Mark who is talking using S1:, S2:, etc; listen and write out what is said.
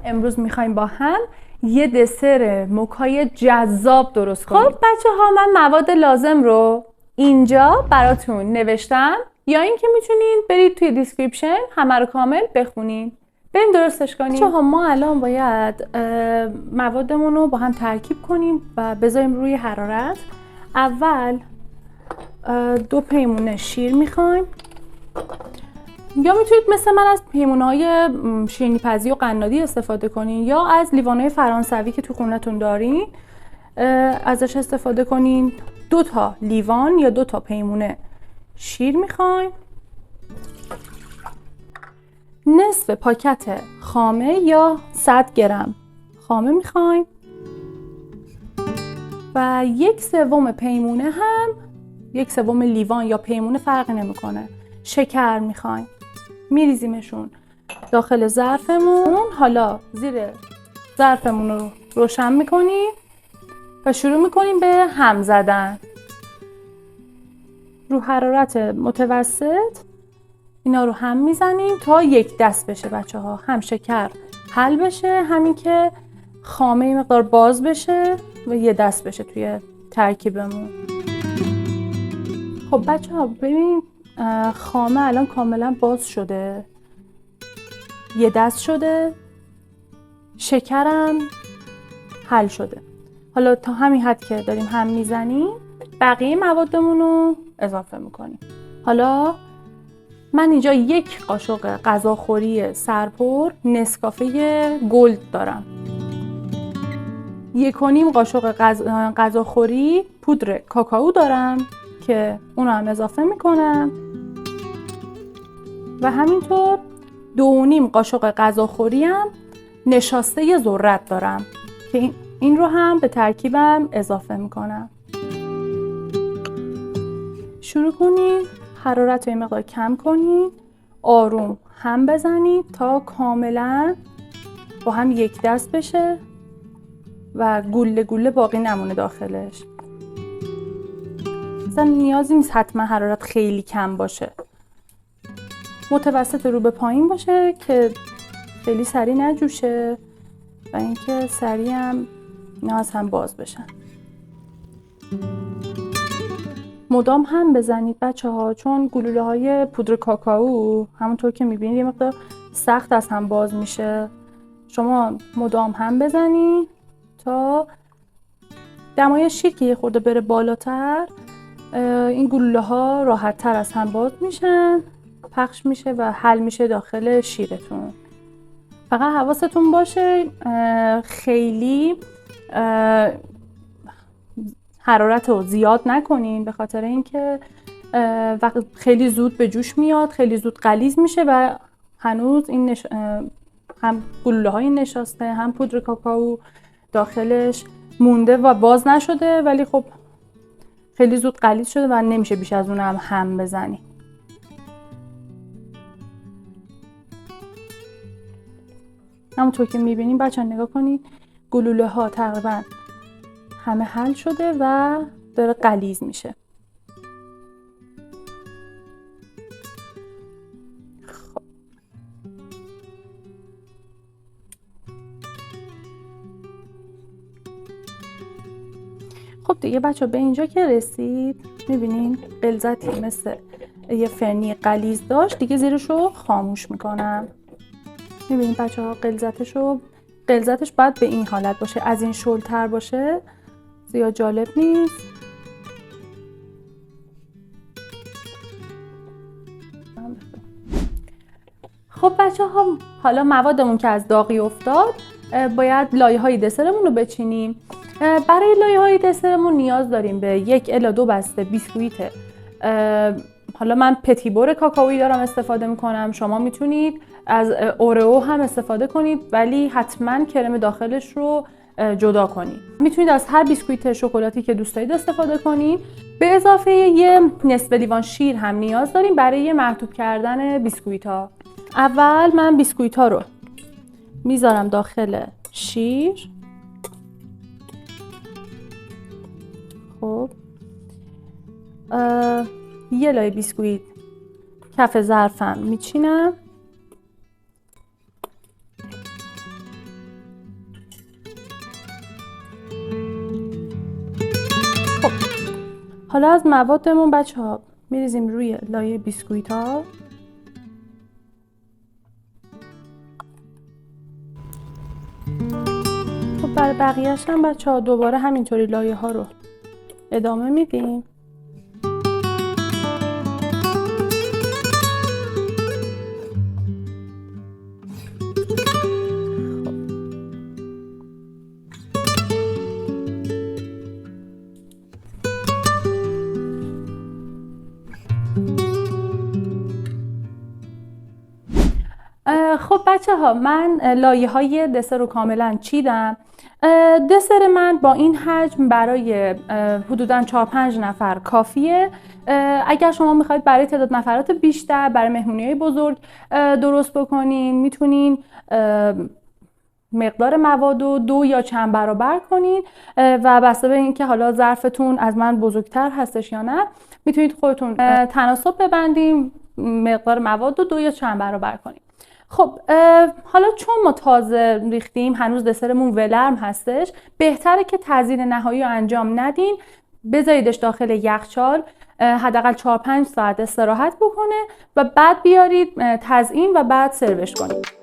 S1: امروز میخوایم با هم یه دسر موکای جذاب درست کنیم. خب بچه ها، من مواد لازم رو اینجا براتون نوشتم، یا اینکه میتونین برید توی دیسکریپشن همه رو کامل بخونین. بریم درستش کنیم. بچه ها، ما الان باید موادمون رو با هم ترکیب کنیم و بذاریم روی حرارت. اول 2 پیمونه شیر میخوایم، یا میتونید مثل من از پیمونه‌های شیرینی پزی و قنادی استفاده کنین، یا از لیوان‌های فرانسوی که تو خونتون دارین ازش استفاده کنین. 2 تا لیوان یا 2 تا پیمونه شیر میخوایم. نصف پاکت خامه یا 100 گرم خامه میخوایم و 1/3 پیمونه هم 1/3 لیوان یا پیمونه فرقی نمیکنه شکر میخوایم. میریزیمشون داخل ظرفمون. حالا زیر ظرفمون رو روشن میکنیم و شروع میکنیم به هم زدن رو حرارت متوسط. اینا رو هم میزنیم تا یک دست بشه بچه ها، هم شکر حل بشه، همین که خامه مقدار باز بشه و یه دست بشه توی ترکیبمون. خب بچه ها ببین، خامه الان کاملا باز شده، یه دست شده، شکرم حل شده. حالا تا همین حد که داریم هم میزنیم بقیه موادمون رو اضافه میکنیم. حالا من اینجا 1 قاشق غذاخوری سرپر نسکافه گلد دارم، 1.5 قاشق غذاخوری پودر کاکائو دارم که اون رو هم اضافه میکنم و همینطور 2.5 قاشق غذاخوری هم نشاسته ذرت دارم که این رو هم به ترکیبم اضافه میکنم. شروع کنید حرارت رو یه مقدار کم کنید، آروم هم بزنید تا کاملا با هم یک دست بشه و گوله گوله باقی نمونه داخلش. مثلا نیازی نیست حتما حرارت خیلی کم باشه، متوسط رو به پایین باشه که خیلی سریع نجوشه و اینکه سریع هم نیاز هم باز بشن. مدام هم بزنید بچه ها، چون گلوله های پودر کاکائو همونطور که میبینید یه مقدار سخت از هم باز میشه. شما مدام هم بزنید تا دمای شیر که یه خورده بره بالاتر، این گلوله ها راحت تر از هم باز میشن، پخش میشه و حل میشه داخل شیرتون. فقط حواستون باشه خیلی حرارت رو زیاد نکنین، به خاطر اینکه وقت خیلی زود به جوش میاد، خیلی زود غلیظ میشه و هنوز این هم گلوله های نشاسته هم پودر کاکائو داخلش مونده و باز نشده، ولی خب خیلی زود غلیظ شده و نمیشه بیش از اون هم بزنی. همونطور که میبینیم بچه ها نگاه کنید گلوله ها تقریبا همه حل شده و داره غلیظ میشه. خب دیگه بچه ها به اینجا که رسید میبینین غلظتی مثل یه فرنی غلیظ داشت، دیگه زیرش رو خاموش میکنم. میبینین بچه ها غلظتش باید به این حالت باشه، از این شلتر باشه زیاد جالب نیست. خب بچه ها، حالا موادمون که از داغی افتاد باید لایه های دسرمون رو بچینیم. برای لایه های دسرمون نیاز داریم به 1 الی 2 بسته بیسکویت. حالا من پتیبور کاکائویی دارم استفاده میکنم، شما میتونید از اورئو هم استفاده کنید ولی حتما کرم داخلش رو جدا کنید. میتونید از هر بیسکویت شکلاتی که دوست دارید استفاده کنید. به اضافه یه نصف لیوان شیر هم نیاز داریم برای مرطوب کردن بیسکویت ها. اول من بیسکویت ها رو میذارم داخل شیر. خب یه لایه بیسکویت کف ظرفم میچینم حالا از موادمون بچه‌ها میریزیم روی لایه بیسکویت ها. خب برای بقیه‌اش هم بچه‌ها دوباره همینطوری لایه ها رو ادامه میدیم. خب بچه ها من لایه های دسر رو کاملا چیدم. دسر من با این حجم برای حدوداً 4-5 نفر کافیه. اگر شما میخواید برای تعداد نفرات بیشتر، برای مهمونی‌های بزرگ درست بکنین، میتونین مقدار مواد رو 2 یا چند برابر کنین و بسته به اینکه حالا ظرفتون از من بزرگتر هستش یا نه میتونید خودتون تناسب ببندین، مقدار مواد رو 2 یا چند برابر کنین. خب حالا چون ما تازه ریختیم، هنوز دسرمون ولرم هستش، بهتره که تزیین نهایی رو انجام ندین، بذاریدش داخل یخچال حداقل 4-5 ساعت استراحت بکنه و بعد بیارید تزیین و بعد سروش کنید.